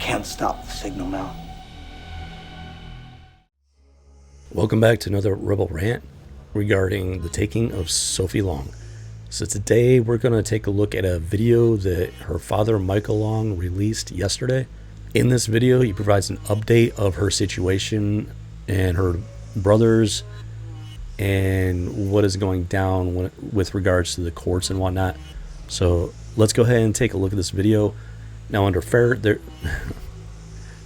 can't stop the signal now. Welcome back to another Rebel Rant regarding the taking of Sophie Long. So today we're going to take a look at a video that her father, Michael Long, released yesterday. In this video, he provides an update of her situation and her brothers and what is going down with regards to the courts and whatnot. So let's go ahead and take a look at this video. Now,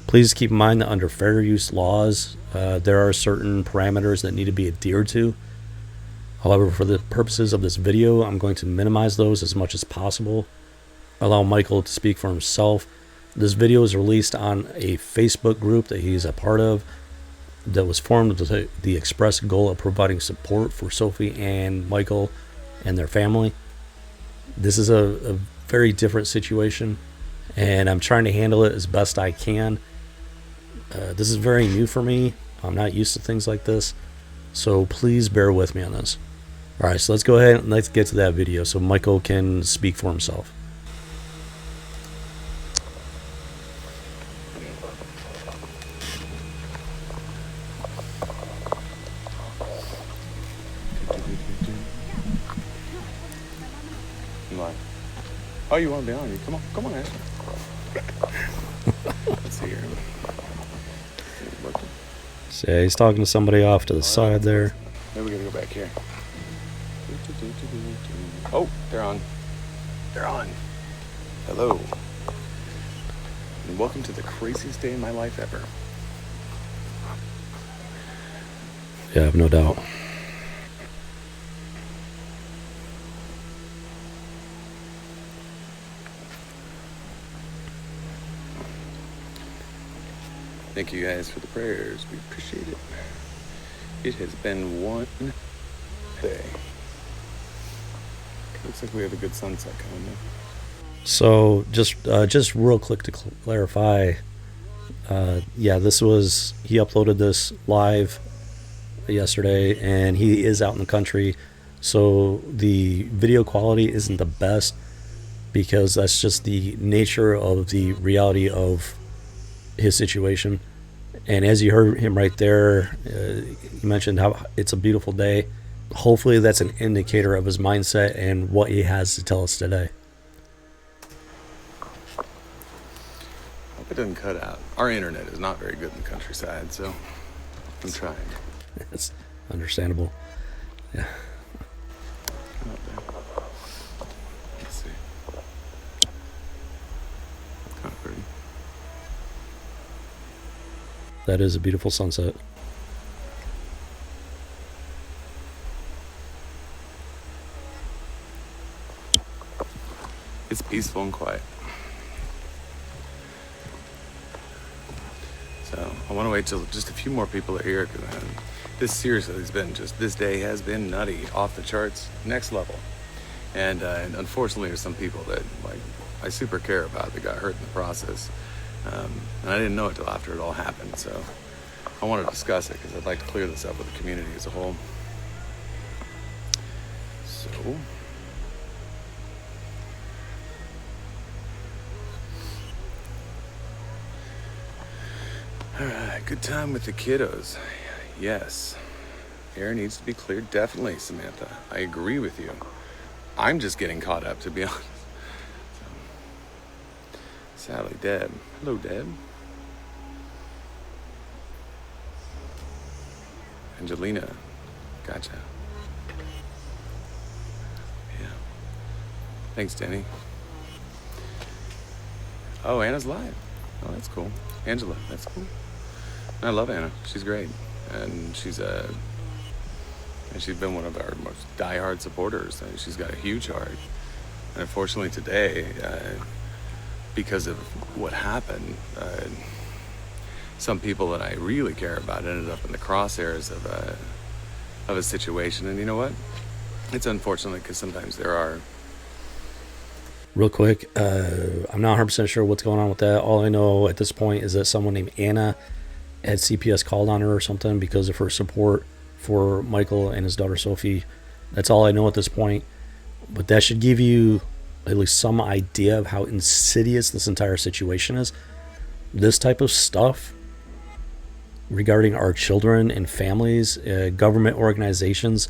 please keep in mind that under fair use laws, there are certain parameters that need to be adhered to. However, for the purposes of this video, I'm going to minimize those as much as possible. Allow Michael to speak for himself. This video is released on a Facebook group that he's a part of that was formed with the express goal of providing support for Sophie and Michael and their family. This is a very different situation, and I'm trying to handle it as best I can. This is very new for me. I'm not used to things like this, so please bear with me on this. All right, so let's go ahead and let's get to that video so Michael can speak for himself. Oh, you want to be on? Come on, Ashley. Let's see here. So yeah, he's talking to somebody off to the side there. Maybe we gotta go back here. Oh, they're on. They're on. Hello. And welcome to the craziest day in my life ever. Yeah, I have no doubt. Thank you guys for the prayers. We appreciate it. It has been one day. Looks like we have a good sunset coming in. So just real quick to clarify, yeah, he uploaded this live yesterday, and he is out in the country, so the video quality isn't the best because that's just the nature of the reality of his situation. And as you heard him right there, he mentioned how it's a beautiful day. Hopefully that's an indicator of his mindset and what he has to tell us today. Hope it doesn't cut out. Our internet is not very good in the countryside, so I'm trying. It's understandable. Yeah. Come up there. Let's see. Kind of pretty. That is a beautiful sunset. It's peaceful and quiet. So I want to wait till just a few more people are here, because this seriously has been this day has been nutty, off the charts, next level. And unfortunately there's some people that I super care about that got hurt in the process. And I didn't know it till after it all happened, so I want to discuss it because I'd like to clear this up with the community as a whole. So, all right, good time with the kiddos. Yes, air needs to be cleared, definitely, Samantha. I agree with you. I'm just getting caught up, to be honest. Sally, Deb. Hello, Deb. Angelina. Gotcha. Yeah. Thanks, Denny. Oh, Anna's live. Oh, that's cool. Angela, that's cool. I love Anna. She's great. And she's been one of our most diehard supporters. She's got a huge heart. And unfortunately today, because of what happened, some people that I really care about ended up in the crosshairs of a situation. And you know what? It's unfortunate because sometimes there are. Real quick, I'm not 100% sure what's going on with that. All I know at this point is that someone named Anna had CPS called on her or something because of her support for Michael and his daughter Sophie. That's all I know at this point. But that should give you at least some idea of how insidious this entire situation is. This type of stuff regarding our children and families, government organizations,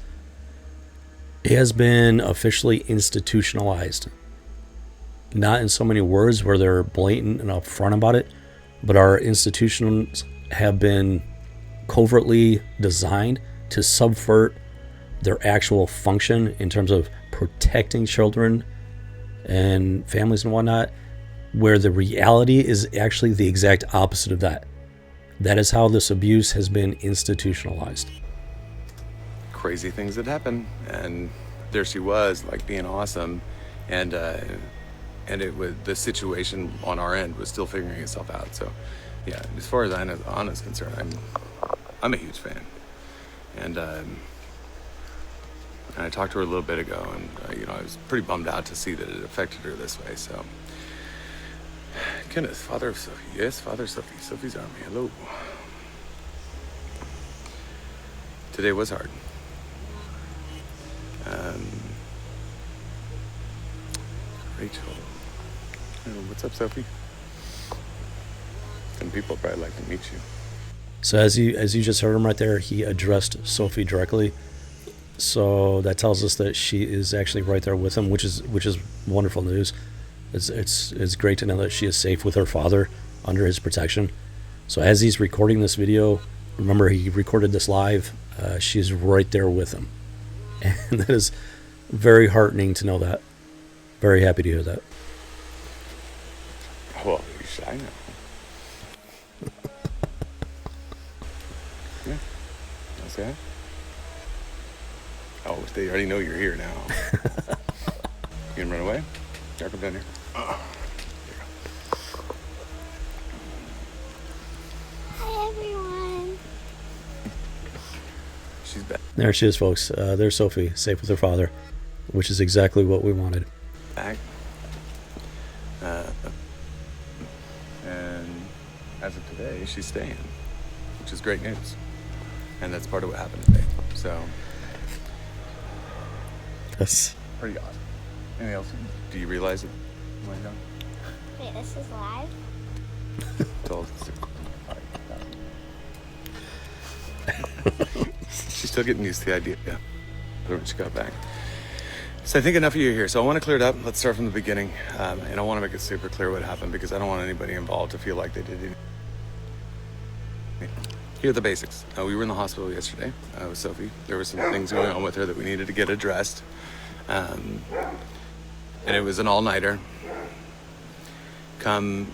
it has been officially institutionalized. Not in so many words where they're blatant and upfront about it, but our institutions have been covertly designed to subvert their actual function in terms of protecting children and families and whatnot, where the reality is actually the exact opposite of that. That is how this abuse has been institutionalized. Crazy things that happen, and there she was, like, being awesome, and it was, the situation on our end was still figuring itself out. So yeah, as far as Anna's concerned, I'm a huge fan, and I talked to her a little bit ago, and I was pretty bummed out to see that it affected her this way. So Kenneth, father of Sophie. Yes, father of Sophie. Sophie's army. Hello. Today was hard. Rachel. Oh, what's up, Sophie? And people probably like to meet you. So as you just heard him right there, he addressed Sophie directly. So that tells us that she is actually right there with him, which is wonderful news. It's great to know that she is safe with her father under his protection. So as he's recording this video, remember he recorded this live, she's right there with him. And that is very heartening to know that. Very happy to hear that. Well, you should, I know. Yeah. Okay. Oh, they already know you're here now. You gonna run away? Yeah, come down here. Hi, everyone. She's back. There she is, folks. There's Sophie, safe with her father, which is exactly what we wanted. Back. And as of today, she's staying, which is great news. And that's part of what happened today. So, That's pretty awesome. Anything else? Do you realize it? Wait, this is live? She's still getting used to the idea. Yeah. When she got back. So I think enough of you here. So I want to clear it up. Let's start from the beginning. And I want to make it super clear what happened because I don't want anybody involved to feel like they did anything. Here are the basics. We were in the hospital yesterday with Sophie. There were some things going on with her that we needed to get addressed. And it was an all-nighter. Come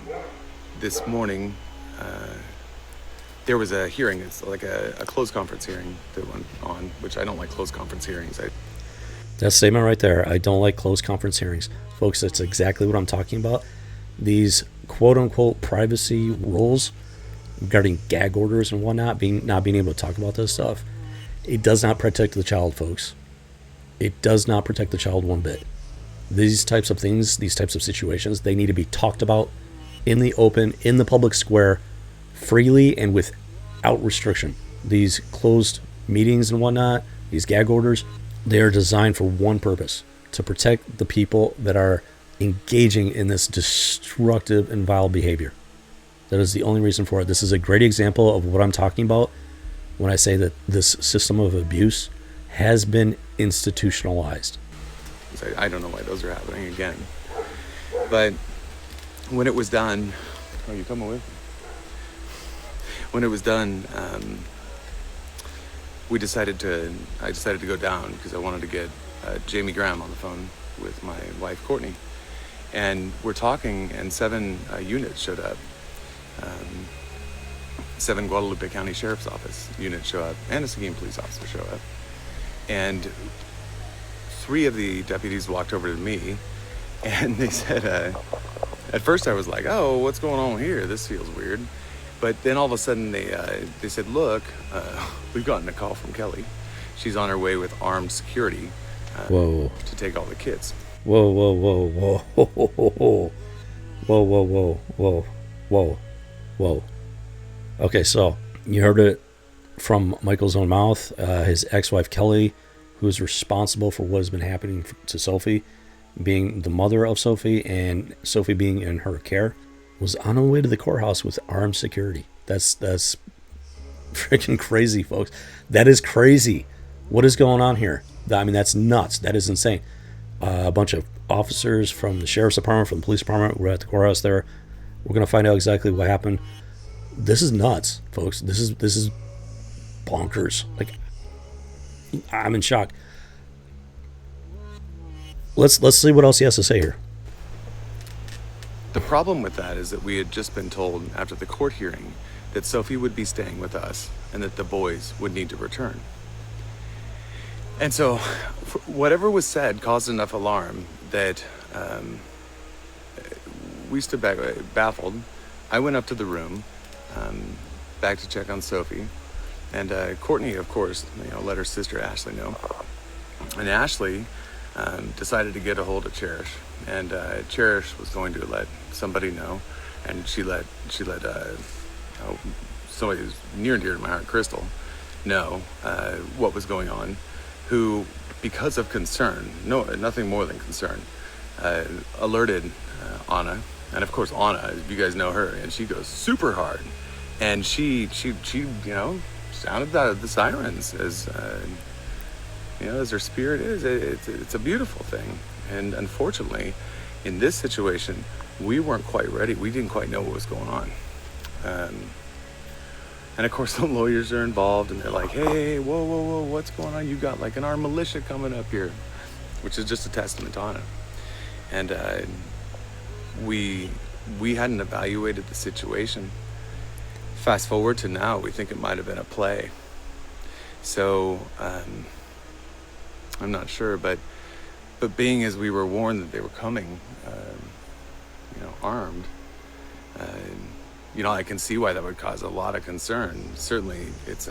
this morning, there was a hearing. It's like a closed conference hearing that went on, which I don't like closed conference hearings. that statement right there. I don't like closed conference hearings. Folks, that's exactly what I'm talking about. These quote-unquote privacy rules regarding gag orders and whatnot, not being able to talk about this stuff, it does not protect the child, folks. It does not protect the child one bit. These types of things, these types of situations, they need to be talked about in the open, in the public square, freely and without restriction. These closed meetings and whatnot, these gag orders, they are designed for one purpose: to protect the people that are engaging in this destructive and vile behavior. That is the only reason for it. This is a great example of what I'm talking about when I say that this system of abuse has been institutionalized. I don't know why those are happening again. But when it was done, oh, you coming with me? When it was done, I decided to go down because I wanted to get Jamie Graham on the phone with my wife, Courtney. And we're talking, and 7 units showed up. 7 Guadalupe County Sheriff's Office units show up, and a Seguin police officer show up. And 3 of the deputies walked over to me, and they said, at first I was like, oh, what's going on here? This feels weird. But then all of a sudden they said, look, we've gotten a call from Kelly. She's on her way with armed security Whoa. to take all the kids. Whoa, whoa, whoa, whoa, whoa, whoa, whoa, whoa, whoa, whoa, whoa, whoa. Okay, so you heard it from Michael's own mouth. His ex-wife Kelly, who is responsible for what has been happening to Sophie, being the mother of Sophie and Sophie being in her care, was on the way to the courthouse with armed security. That's freaking crazy, folks. That is crazy. What is going on here? I mean, that's nuts. That is insane. A bunch of officers from the sheriff's department, from the police department, were at the courthouse there. We're gonna find out exactly what happened. This is nuts, folks. This is bonkers. Like, I'm in shock. Let's see what else he has to say here. The problem with that is that we had just been told after the court hearing that Sophie would be staying with us and that the boys would need to return. And so whatever was said caused enough alarm that we stood back baffled. I went up to the room, back to check on Sophie. And Courtney, of course, let her sister Ashley know. And Ashley decided to get a hold of Cherish. And Cherish was going to let somebody know. And she let somebody who's near and dear to my heart, Crystal, know what was going on, who, because of concern, nothing more than concern, alerted Anna. And of course, Anna, you guys know her, and she goes super hard. And she sounded the sirens as her spirit is. It's a beautiful thing. And unfortunately, in this situation, we weren't quite ready. We didn't quite know what was going on. And of course, the lawyers are involved, and they're like, hey, whoa, what's going on? You got like an armed militia coming up here, which is just a testament to Anna. And we hadn't evaluated the situation. Fast forward to now, we think it might have been a play. So I'm not sure, but being as we were warned that they were coming, armed, I can see why that would cause a lot of concern. Certainly, it's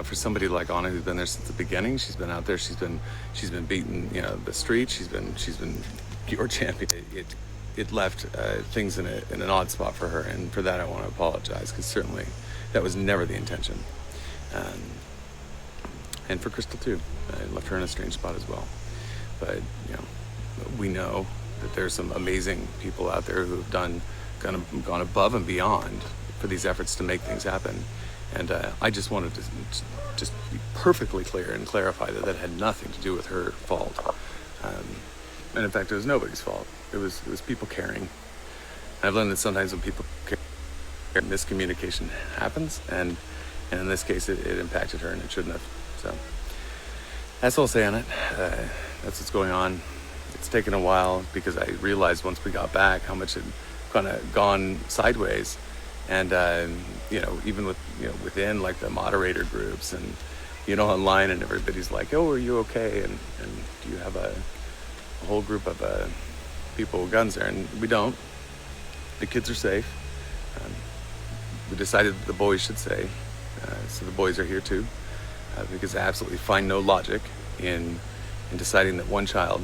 for somebody like Anna, who's been there since the beginning. She's been out there. She's been beating the streets. She's been your champion. It left things in an odd spot for her, and for that I want to apologize, because certainly that was never the intention. And for Crystal too, I left her in a strange spot as well. But we know that there's some amazing people out there who have gone above and beyond for these efforts to make things happen. And I just wanted to just be perfectly clear and clarify that had nothing to do with her fault. And in fact, it was nobody's fault. It was people caring. I've learned that sometimes when people care, miscommunication happens, and in this case, it impacted her, and it shouldn't have. So that's all I'll say on it. That's what's going on. It's taken a while, because I realized once we got back how much had kind of gone sideways, and even within like the moderator groups and online, and everybody's like, oh, are you okay, and do you have a whole group of people with guns there? And we don't. The kids are safe. We decided that the boys should stay, so the boys are here too, because I absolutely find no logic in deciding that one child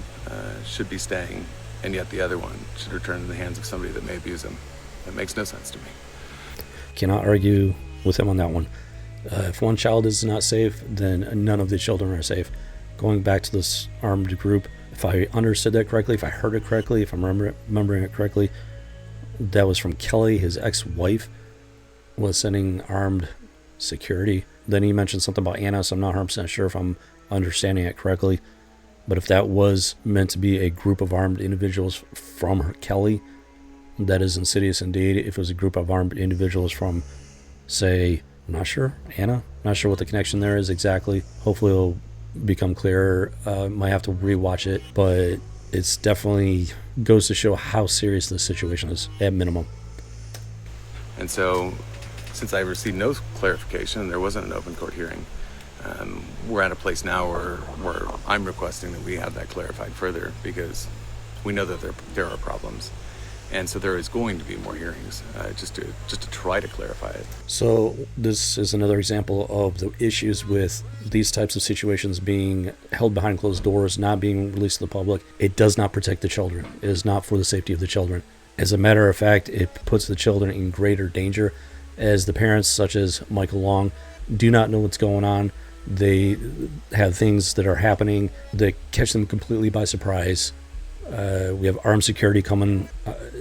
should be staying, and yet the other one should return in the hands of somebody that may abuse them. That makes no sense to me. Cannot argue with him on that one. If one child is not safe, then none of the children are safe. Going back to this armed group, if I understood that correctly, if I heard it correctly, if I'm remembering it correctly, that was from Kelly. His ex-wife was sending armed security. Then he mentioned something about Anna, so I'm not 100% sure if I'm understanding it correctly. But if that was meant to be a group of armed individuals from Kelly, that is insidious indeed. If it was a group of armed individuals from, say, I'm not sure, Anna? Not sure what the connection there is exactly. Hopefully it'll become clearer. Might have to rewatch it, but it's definitely goes to show how serious this situation is, at minimum. And so, since I received no clarification and there wasn't an open court hearing, we're at a place now where I'm requesting that we have that clarified further, because we know that there are problems. And so there is going to be more hearings, just to try to clarify it. So this is another example of the issues with these types of situations being held behind closed doors, not being released to the public. It does not protect the children. It is not for the safety of the children. As a matter of fact, it puts the children in greater danger, as the parents, such as Michael Long, do not know what's going on. They have things that are happening that catch them completely by surprise. We have armed security coming.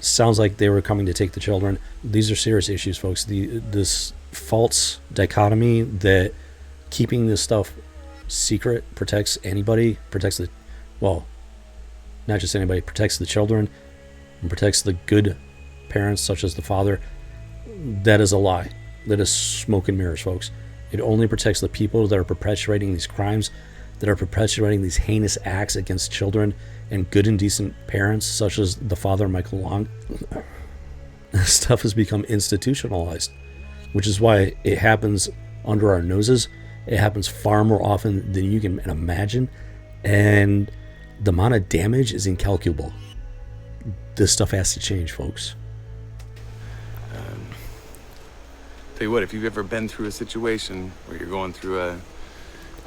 Sounds like they were coming to take the children. These are serious issues, folks. This false dichotomy that keeping this stuff secret protects anybody, protects the, well, not just anybody, protects the children and protects the good parents, such as the father. That is a lie. That is smoke and mirrors, folks. It only protects the people that are perpetuating these crimes, that are perpetuating these heinous acts against children and good and decent parents, such as the father, Michael Long. This stuff has become institutionalized, which is why it happens under our noses. It happens far more often than you can imagine, and the amount of damage is incalculable. This stuff has to change, folks. Tell you what, if you've ever been through a situation where you're going through a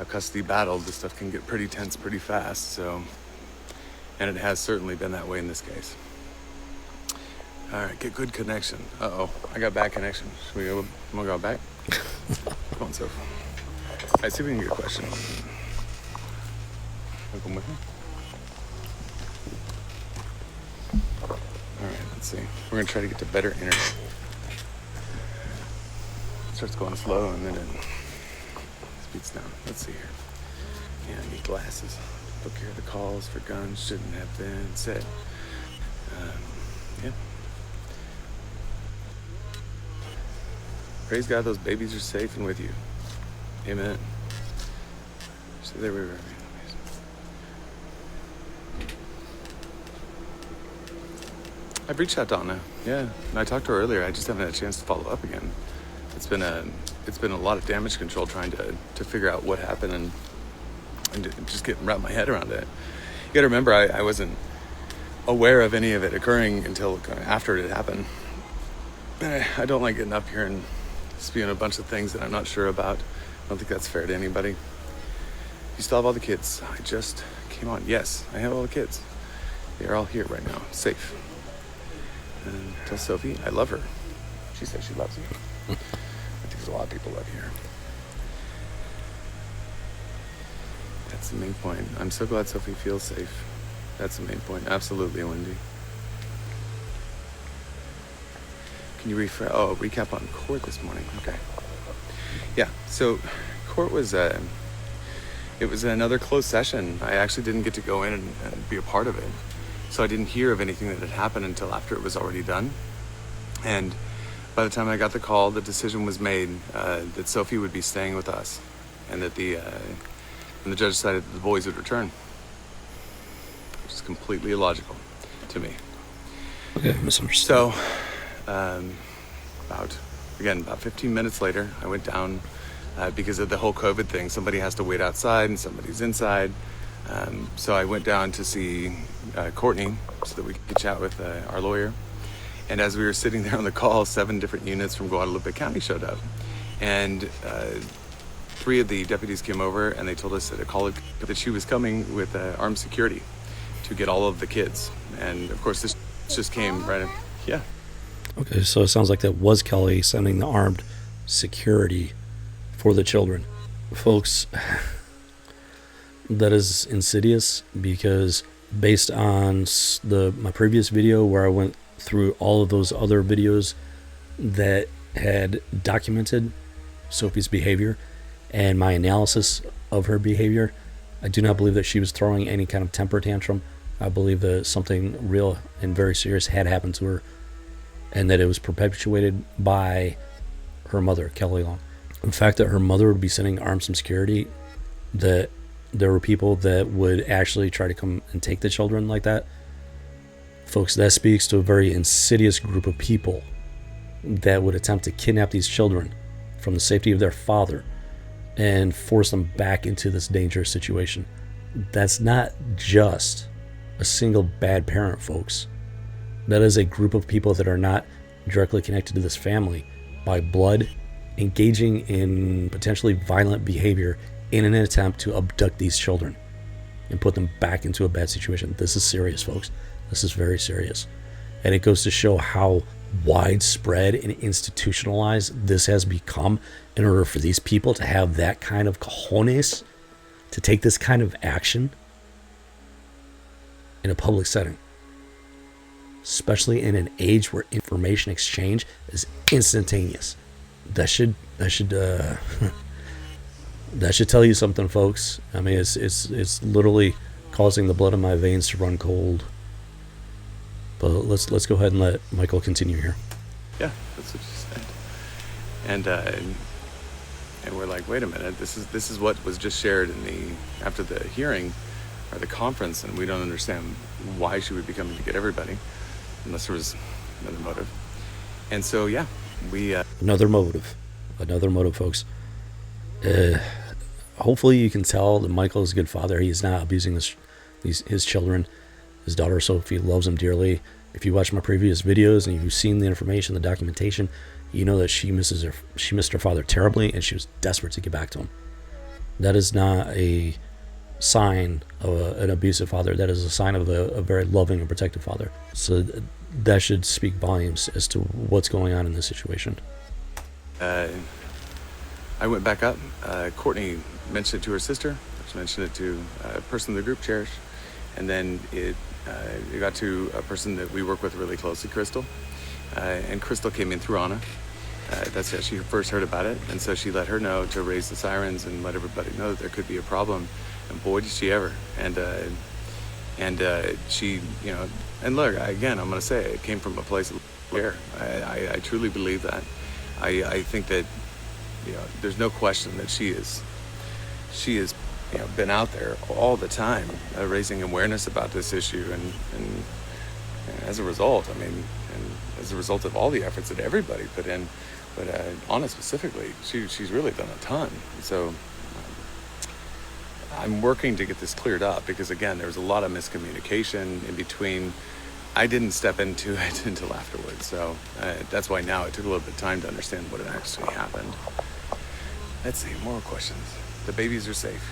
custody battle, this stuff can get pretty tense pretty fast. So, and it has certainly been that way in this case. All right, get good connection. Uh-oh, I got bad connection. Should we go? I'm gonna go back. Come on, Sophie. All right, see if we can get a question. Wanna come with me? All right, let's see. We're gonna try to get to better internet. Starts going slow and then it speeds down. Let's see here. Yeah, I need glasses. Book here, the calls for guns shouldn't have been said. Yeah. Praise God, those babies are safe and with you. Amen. So there we were. I've reached out to Anna. Yeah, and I talked to her earlier. I just haven't had a chance to follow up again. It's been a lot of damage control trying to figure out what happened and just wrap my head around it. You got to remember, I wasn't aware of any of it occurring until after it had happened. I don't like getting up here and spewing a bunch of things that I'm not sure about. I don't think that's fair to anybody. You still have all the kids. I just came on. Yes, I have all the kids. They're all here right now, safe. And tell Sophie I love her. She says she loves you. I think there's a lot of people love here. That's the main point. I'm so glad Sophie feels safe. That's the main point. Absolutely, Wendy. Can you recap on court this morning? Okay. Yeah, so court was it was another closed session. I actually didn't get to go in and be a part of it. So I didn't hear of anything that had happened until after it was already done. And by the time I got the call, the decision was made that Sophie would be staying with us, and that the judge decided that the boys would return, which is completely illogical to me. Okay, misunderstood. So, about 15 minutes later, I went down because of the whole COVID thing. Somebody has to wait outside and somebody's inside. So I went down to see Courtney so that we could chat with our lawyer. And as we were sitting there on the call, 7 different units from Guadalupe County showed up. And 3 of the deputies came over and they told us that she was coming with armed security to get all of the kids. And of course, this just came right in. Yeah. Okay, so it sounds like that was Kelly sending the armed security for the children. Folks, that is insidious, because based on my previous video where I went through all of those other videos that had documented Sophie's behavior and my analysis of her behavior, I do not believe that she was throwing any kind of temper tantrum. I believe that something real and very serious had happened to her, and that it was perpetuated by her mother, Kelly Long. The fact that her mother would be sending armed security, that there were people that would actually try to come and take the children like that, folks, that speaks to a very insidious group of people that would attempt to kidnap these children from the safety of their father and force them back into this dangerous situation. That's not just a single bad parent, folks. That is a group of people that are not directly connected to this family by blood, engaging in potentially violent behavior in an attempt to abduct these children and put them back into a bad situation. This is serious, folks. This is very serious. And it goes to show how widespread and institutionalized this has become in order for these people to have that kind of cojones to take this kind of action. in a public setting, especially in an age where information exchange is instantaneous. That should that should tell you something, folks. I mean, it's literally causing the blood in my veins to run cold. But let's go ahead and let Michael continue here. Yeah, that's what she said. And we're like, wait a minute, this is what was just shared after the hearing or the conference, and we don't understand why she would be coming to get everybody unless there was another motive. And so yeah, we another motive, folks. Hopefully you can tell that Michael is a good father. He is not abusing his children. His daughter Sophie loves him dearly. If you watch my previous videos and you've seen the information, the documentation, you know that she missed her father terribly, and she was desperate to get back to him. That is not a sign of an abusive father. That is a sign of a very loving and protective father. So that should speak volumes as to what's going on in this situation. I went back up. Courtney mentioned it to her sister. She mentioned it to a person the group cherished. And then it got to a person that we work with really closely, Crystal. And Crystal came in through Anna. That's how she first heard about it. And so she let her know to raise the sirens and let everybody know that there could be a problem. And boy, did she ever. And she, and look, again, I'm going to say it came from a place of care. I truly believe that. I think that, there's no question that she is been out there all the time raising awareness about this issue, and as a result, as a result of all the efforts that everybody put in, but Anna specifically, she's really done a ton. So I'm working to get this cleared up, because again, there was a lot of miscommunication in between. I didn't step into it until afterwards, so that's why now it took a little bit of time to understand what had actually happened. Let's see, more questions. The babies are safe.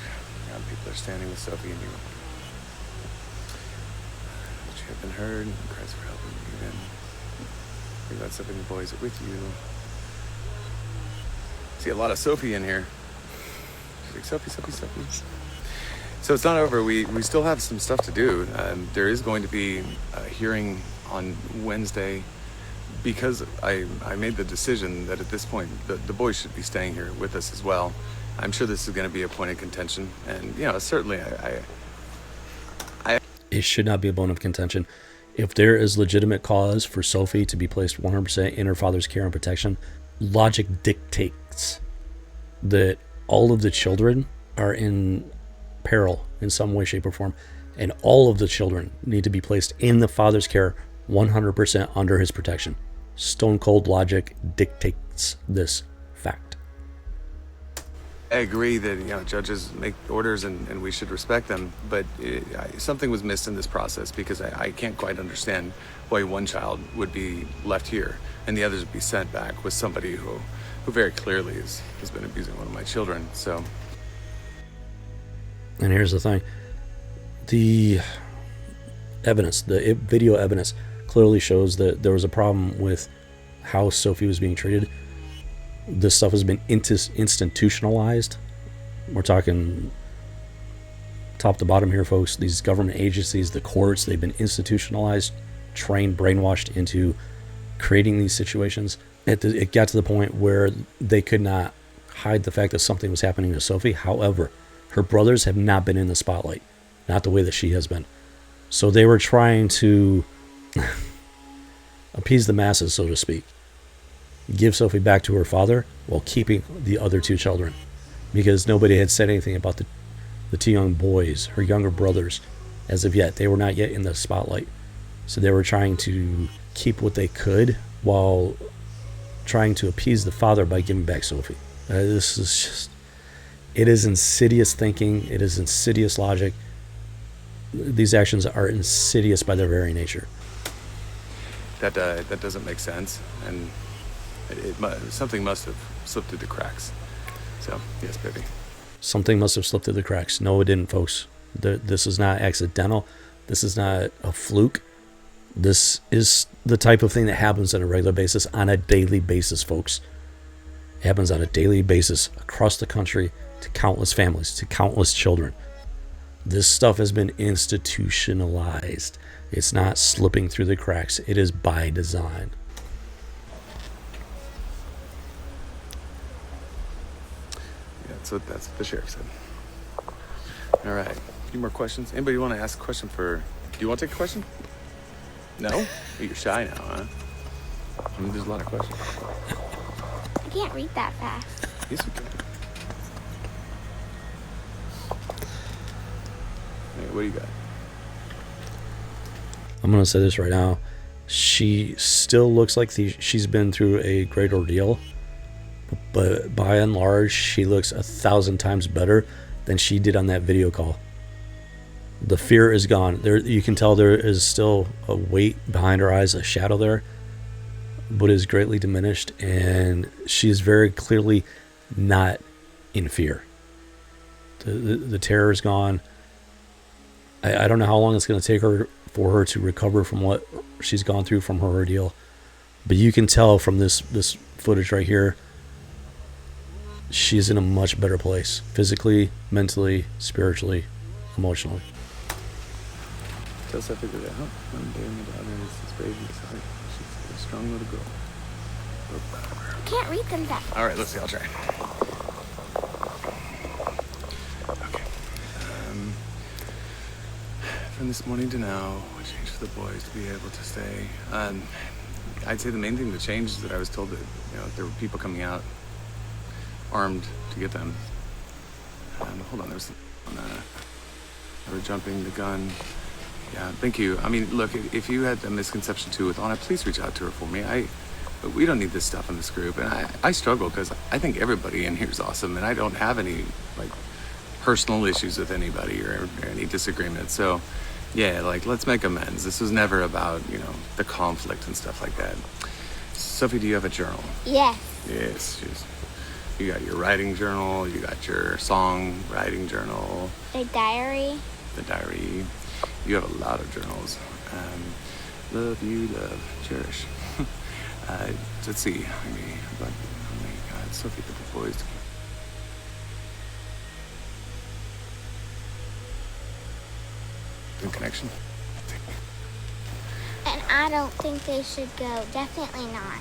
People are standing with Sophie and you. But you have been heard. Cries for help and even. Think about Sophie and the boys are with you. See a lot of Sophie in here. She's like, Sophie. So it's not over. We still have some stuff to do. There is going to be a hearing on Wednesday, because I made the decision that at this point the boys should be staying here with us as well. I'm sure this is going to be a point of contention, and certainly it should not be a bone of contention. If there is legitimate cause for Sophie to be placed 100% in her father's care and protection, logic dictates that all of the children are in peril in some way, shape, or form, and all of the children need to be placed in the father's care 100% under his protection. Stone cold logic dictates this fact. I agree that judges make orders and we should respect them, but something was missed in this process, because I can't quite understand why one child would be left here and the others would be sent back with somebody who very clearly has been abusing one of my children. So, and here's the thing: the evidence, the video evidence, clearly shows that there was a problem with how Sophie was being treated. This stuff has been institutionalized. We're talking top to bottom here, folks. These government agencies, the courts, they've been institutionalized, trained, brainwashed into creating these situations. It got to the point where they could not hide the fact that something was happening to Sophie. However, her brothers have not been in the spotlight, not the way that she has been. So they were trying to appease the masses, so to speak. Give Sophie back to her father while keeping the other two children, because nobody had said anything about the two young boys, her younger brothers, as of yet. They were not yet in the spotlight. So they were trying to keep what they could while trying to appease the father by giving back Sophie. This is just, it is insidious thinking. It is insidious logic. These actions are insidious by their very nature. That doesn't make sense, and something must have slipped through the cracks. So, yes, baby. Something must have slipped through the cracks. No, it didn't, folks. This is not accidental. This is not a fluke. This is the type of thing that happens on a regular basis, on a daily basis, folks. It happens on a daily basis across the country to countless families, to countless children. This stuff has been institutionalized. It's not slipping through the cracks. It is by design. Yeah, that's what the sheriff said. All right. A few more questions. Anybody want to ask a question for... Do you want to take a question? No? Oh, you're shy now, huh? I mean, there's a lot of questions. I can't read that fast. Yes, you can. Hey, what do you got? I'm going to say this right now. She still looks like she's been through a great ordeal. But by and large, she looks 1,000 times better than she did on that video call. The fear is gone. There, you can tell there is still a weight behind her eyes, a shadow there, but is greatly diminished, and she is very clearly not in fear. The terror is gone. I don't know how long it's going to take her for her to recover from what she's gone through from her ordeal, but you can tell from this footage right here, she's in a much better place, physically, mentally, spiritually, emotionally. Tell Sophie that one day my daughter is this baby, so she's a strong little girl. I can't read them that fast. All right, let's see. I'll try. Okay. From this morning to now, we changed for the boys to be able to stay. I'd say the main thing that changed is that I was told that there were people coming out armed to get them. Hold on, they were jumping the gun. Yeah, thank you. I mean, look, if you had a misconception too with Anna, please reach out to her for me. We don't need this stuff in this group, and I struggle because I think everybody in here is awesome, and I don't have any personal issues with anybody or any disagreements. So, yeah, let's make amends. This was never about the conflict and stuff like that. Sophie, do you have a journal? Yes. Yes. You got your writing journal. You got your song writing journal. The diary. The diary. You have a lot of journals. Love, you love, cherish. Let's see. Oh my God, Sophie put the boys together. Good connection. And I don't think they should go. Definitely not.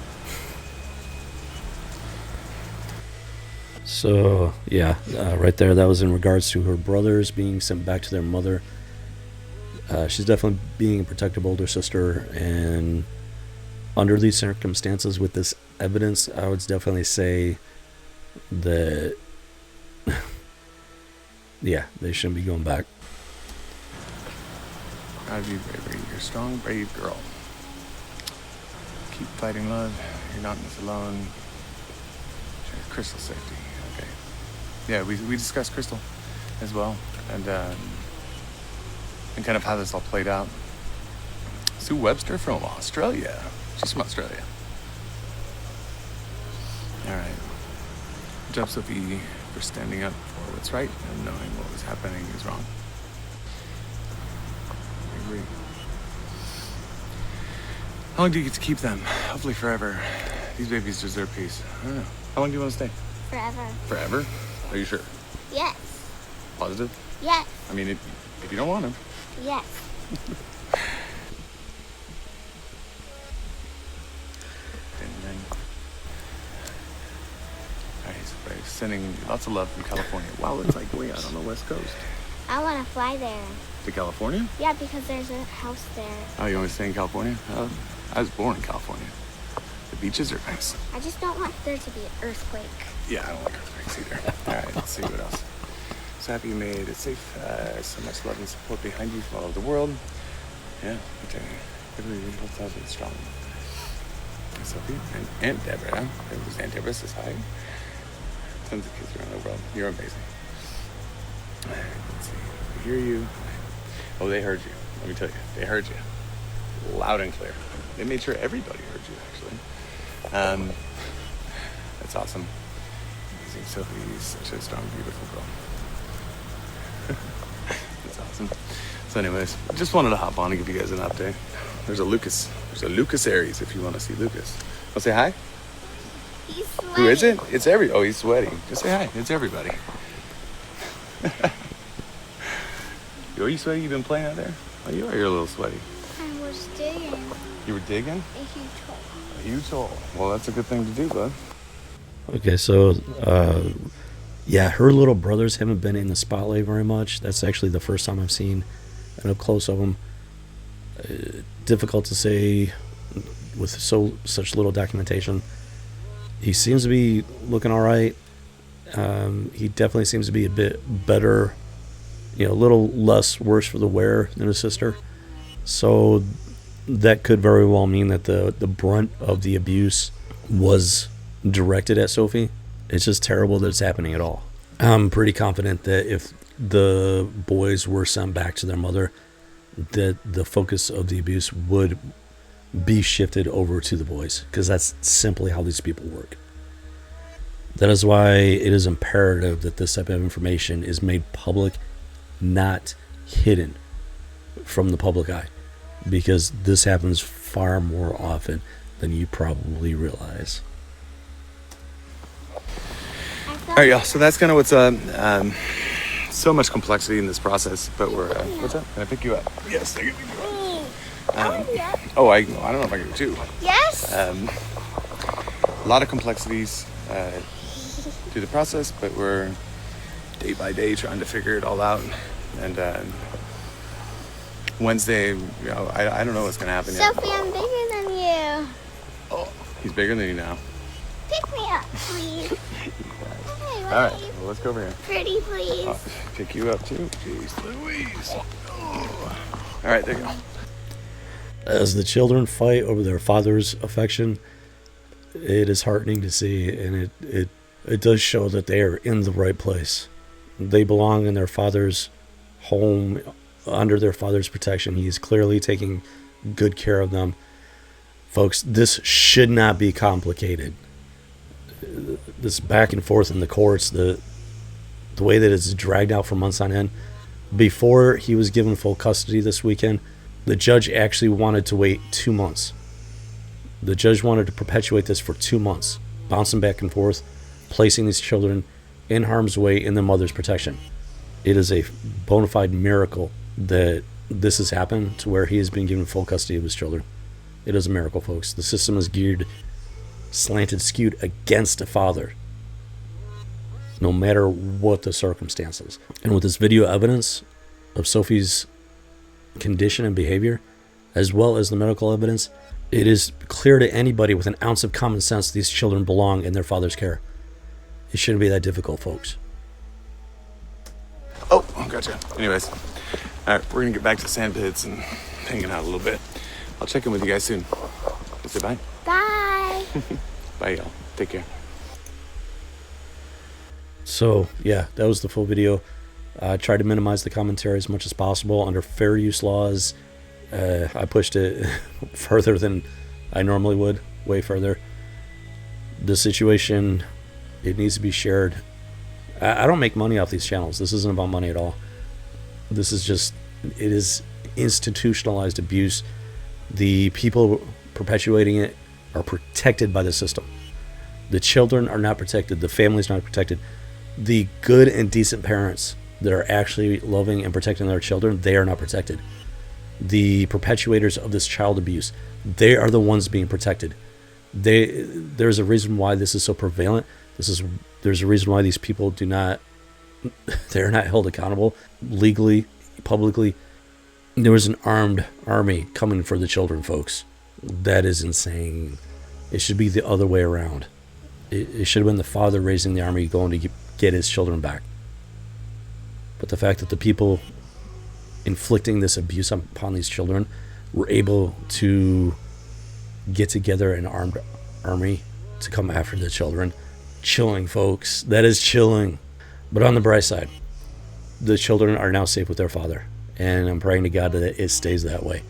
So, yeah, right there, that was in regards to her brothers being sent back to their mother. She's definitely being a protective older sister, and under these circumstances with this evidence, I would definitely say that, yeah, they shouldn't be going back. Proud of you, bravery. You're a strong, brave girl. Keep fighting, love. You're not in this alone. Crystal safety. Okay. Yeah, we discussed Crystal as well, and kind of how this all played out. Sue Webster from Australia. She's from Australia. All right. Good job, Sophie, for standing up for what's right and knowing what was happening is wrong. I agree. How long do you get to keep them? Hopefully forever. These babies deserve peace. I don't know. How long do you want to stay? Forever. Forever? Are you sure? Yes. Positive? Yes. I mean, if you don't want them. Yes. Alright, sending lots of love from California. Wow, it's like way out on the West Coast. I want to fly there. To California? Yeah, because there's a house there. Oh, you want to stay in California? I was born in California. The beaches are nice. I just don't want there to be an earthquake. Yeah, I don't like earthquakes either. All right, let's see what else. So happy you made it safe. So much love and support behind you from all over the world. Yeah, okay. Everybody both sides are strong. Sophie and Aunt Deborah. There's Aunt Deborah says hi. Tons of kids around the world. You're amazing. All right, let's see. We hear you. Oh, they heard you. Let me tell you, they heard you. Loud and clear. They made sure everybody heard you, actually. That's awesome. Amazing. Sophie is such a strong, beautiful girl. That's awesome. So anyways, just wanted to hop on and give you guys an update. There's a Lucas Aries if you want to see Lucas. I'll say hi. He's sweating. Who is it? It's he's sweating. Just say hi. It's everybody. Are you sweaty? You been playing out there? Oh, you're a little sweaty. I was digging You were digging? a huge hole. A huge hole. Well, that's a good thing to do, bud. Okay, so yeah, her little brothers haven't been in the spotlight very much. That's actually the first time I've seen an up close of them. Difficult to say with such little documentation. He seems to be looking all right. He definitely seems to be a bit better, a little less worse for the wear than his sister. So that could very well mean that the brunt of the abuse was directed at Sophie. It's just terrible that it's happening at all. I'm pretty confident that if the boys were sent back to their mother, that the focus of the abuse would be shifted over to the boys, because that's simply how these people work. That is why it is imperative that this type of information is made public, not hidden from the public eye, because this happens far more often than you probably realize. All right, y'all. So that's kind of what's so much complexity in this process, but we're what's up? Can I pick you up? Yes, I can pick you up. Oh, I don't know if I can do two. Yes? A lot of complexities through the process, but we're day by day trying to figure it all out. And Wednesday, I don't know what's gonna happen yet. Sophie, I'm bigger than you. Oh, he's bigger than you now. Pick me up, please. Hey, All right, well, let's go over here. Pretty, please. I'll pick you up too. Jeez Louise. Oh. All right, there you go. As the children fight over their father's affection, it is heartening to see, and it does show that they are in the right place. They belong in their father's home, under their father's protection. He is clearly taking good care of them. Folks, this should not be complicated. This back and forth in the courts, the way that it's dragged out for months on end. Before he was given full custody this weekend, the judge actually wanted to wait 2 months. The judge wanted to perpetuate this for 2 months, bouncing back and forth, placing these children in harm's way in their mother's protection. It is a bona fide miracle that this has happened to where he has been given full custody of his children. It is a miracle, folks. The system is skewed against a father, no matter what the circumstances. And with this video evidence of Sophie's condition and behavior, as well as the medical evidence, it is clear to anybody with an ounce of common sense these children belong in their father's care. It shouldn't be that difficult, folks. Oh, gotcha. Anyways, all right, we're gonna get back to sand pits and hanging out a little bit. I'll check in with you guys soon. Say bye. Bye. Bye, y'all. Take care. So yeah, that was the full video. I tried to minimize the commentary as much as possible under fair use laws. I pushed it further than I normally would, way further. The situation, it needs to be shared. I don't make money off these channels. This isn't about money at all. This is just, it is institutionalized abuse. The people perpetuating it are protected by the system. The children are not protected. The family's not protected. The good and decent parents that are actually loving and protecting their children, they are not protected. The perpetuators of this child abuse, they are the ones being protected. There's a reason why this is so prevalent. There's a reason why these people they're not held accountable legally, publicly. There was an armed army coming for the children, folks. That is insane. It should be the other way around. It should have been the father raising the army going to get his children back. But the fact that the people inflicting this abuse upon these children were able to get together an armed army to come after the children. Chilling, folks. That is chilling. But on the bright side, the children are now safe with their father. And I'm praying to God that it stays that way.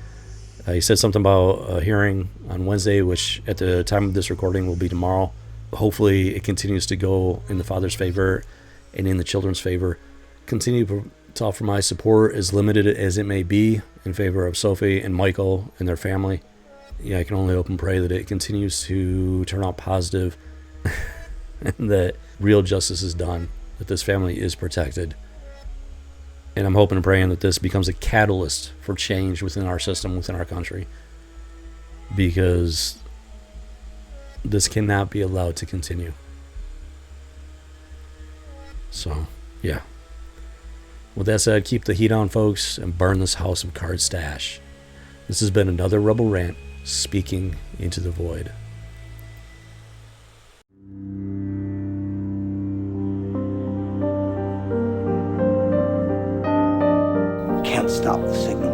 He said something about a hearing on Wednesday, which at the time of this recording will be tomorrow. Hopefully it continues to go in the father's favor and in the children's favor. Continue to offer my support, as limited as it may be, in favor of Sophie and Michael and their family. Yeah, I can only hope and pray that it continues to turn out positive and that real justice is done, that this family is protected. And I'm hoping and praying that this becomes a catalyst for change within our system, within our country. Because this cannot be allowed to continue. So, yeah. With that said, keep the heat on, folks, and burn this House of Cards stash. This has been another Rebel Rant, speaking into the void. Can't stop the signal.